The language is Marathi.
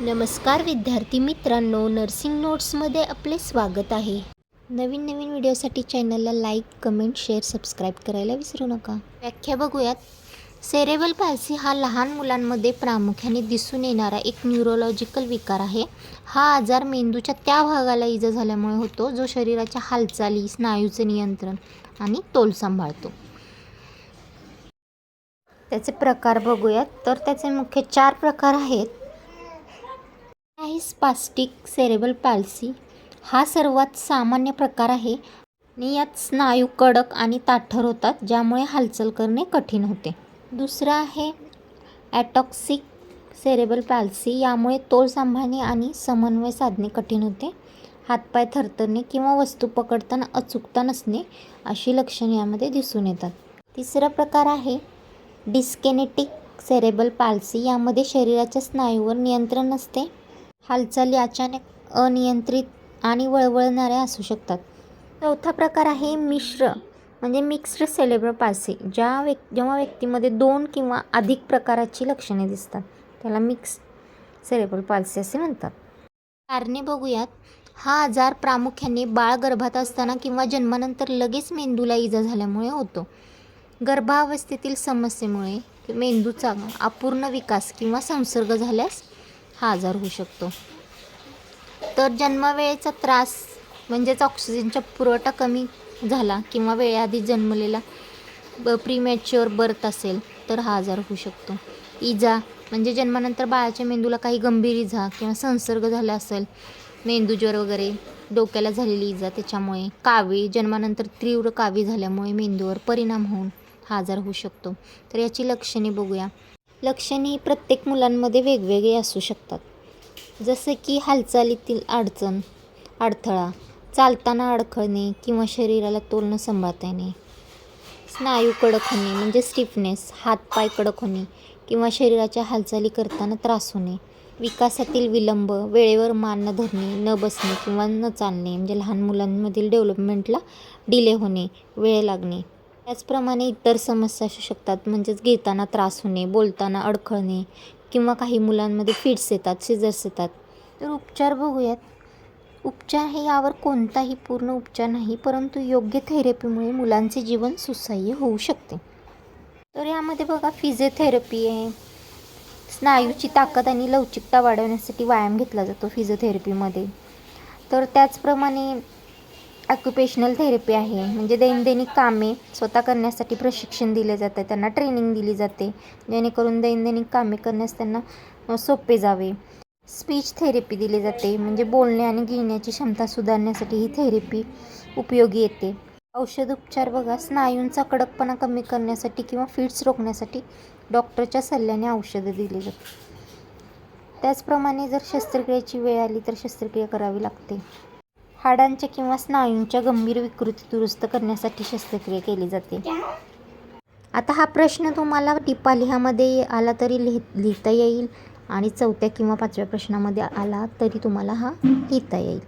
नमस्कार विद्यार्थी मित्रांनो, नर्सिंग नोट्समध्ये आपले स्वागत आहे. नवीन व्हिडिओसाठी चॅनलला लाईक, कमेंट, शेअर, सबस्क्राईब करायला विसरू नका. व्याख्या बघूयात. सेरेब्रल पॅल्सी हा लहान मुलांमध्ये प्रामुख्याने दिसून येणारा एक न्यूरोलॉजिकल विकार आहे. हा आजार मेंदूच्या त्या भागाला इजा झाल्यामुळे होतो जो शरीराच्या हालचाली, स्नायूचे नियंत्रण आणि तोल सांभाळतो. त्याचे प्रकार बघूयात. तर त्याचे मुख्य 4 प्रकार आहेत. स्पास्टिक सेरेब्रल पॅल्सी हा सर्वात सामान्य प्रकार आहे आणि यात स्नायू कडक आणि ताठर होतात, ज्यामुळे हालचाल करणे कठीण होते. दुसरा आहे ॲटॉक्सिक सेरेब्रल पॅल्सी. यामुळे तोल सांभाळणे आणि समन्वय साधणे कठीण होते. हातपाय थरथरणे किंवा वस्तू पकडताना अचूकता नसणे अशी लक्षणे यामध्ये दिसून येतात. तिसरा प्रकार आहे डिस्किनेटिक सेरेब्रल पॅल्सी. यामध्ये शरीराच्या स्नायूवर नियंत्रण नसते. हालचाली अचानक, अनियंत्रित आणि वळवळणाऱ्या असू शकतात. चौथा प्रकार आहे मिक्स्ड सेरेब्रल पॅल्सी. जेव्हा व्यक्तीमध्ये 2 किंवा अधिक प्रकाराची लक्षणे दिसतात त्याला मिक्स सेरेब्रल पॅल्सी असे म्हणतात. कारणे बघूयात. हा आजार प्रामुख्याने बाळ गर्भात असताना किंवा जन्मानंतर लगेच मेंदूला इजा झाल्यामुळे होतो. गर्भावस्थेतील समस्येमुळे मेंदूचा अपूर्ण विकास किंवा संसर्ग झाल्यास हा आजार होऊ शकतो. तर जन्मवेळेचा त्रास म्हणजेच ऑक्सिजनचा पुरवठा कमी झाला किंवा वेळेआधी जन्मलेला प्रीमॅच्युअर बर्थ असेल तर हा आजार होऊ शकतो. इजा म्हणजे जन्मानंतर बाळाच्या मेंदूला काही गंभीर इजा किंवा संसर्ग झाला असेल, मेंदूज्वर वगैरे, डोक्याला झालेली इजा, त्याच्यामुळे कावीळ, जन्मानंतर तीव्र कावीळ झाल्यामुळे मेंदूवर परिणाम होऊन हा आजार होऊ शकतो. तर याची लक्षणे बघूया. लक्षणे प्रत्येक मुलांमध्ये वेगवेगळे असू शकतात. जसे की हालचालीतील अडथळा, चालताना अडखळणे किंवा शरीराला तोल न सांभाळता येणे, स्नायू कडक होणे म्हणजे स्टिफनेस, हातपाय कडक होणे किंवा शरीराच्या हालचाली करताना त्रास होणे, विकासातील विलंब, वेळेवर मान न धरणे, न बसणे किंवा न चालणे म्हणजे लहान मुलांमधील डेव्हलपमेंटला डिले होणे, वेळ लागणे. त्याचप्रमाणे इतर समस्या असू शकतात, म्हणजेच गिळताना त्रास होणे, बोलताना अडखळणे किंवा काही मुलांमध्ये फिट्स येतात, सिझर्स येतात. तर उपचार बघूयात. उपचार हे यावर कोणताही पूर्ण उपचार नाही, परंतु योग्य थेरपीमुळे मुलांचे जीवन सुसह्य होऊ शकते. तर यामध्ये बघा, फिजिओथेरपी आहे. स्नायूची ताकद आणि लवचिकता वाढवण्यासाठी व्यायाम घेतला जातो फिजिओथेरपीमध्ये. तर त्याचप्रमाणे ऑक्युपेशनल थेरपी आहे, म्हणजे दैनंदिन कामे स्वतः करण्यासाठी प्रशिक्षण दिले जाते, त्यांना ट्रेनिंग दिली जाते जेणेकरून दैनंदिन कामे करण्यास त्यांना सोपे जावे. स्पीच थेरपी दिली जाते, म्हणजे बोलणे आणि गिळण्याची क्षमता सुधारण्यासाठी ही थेरपी उपयोगी येते. औषध उपचार बघा, स्नायूंचा कडकपणा कमी करण्यासाठी किंवा फिट्स रोखण्यासाठी डॉक्टरच्या सल्ल्याने औषधं दिली जातात. त्याचप्रमाणे जर शस्त्रक्रियेची वेळ आली तर शस्त्रक्रिया करावी लागते. हाडांच्या किंवा स्नायूंच्या गंभीर विकृती दुरुस्त करण्यासाठी शस्त्रक्रिया केली जाते. आता हा प्रश्न तुम्हाला टिपा लिहामध्ये आला तरी लिहिता येईल आणि 4थ्या किंवा 5व्या प्रश्नामध्ये आला तरी तुम्हाला हा लिहिता येईल.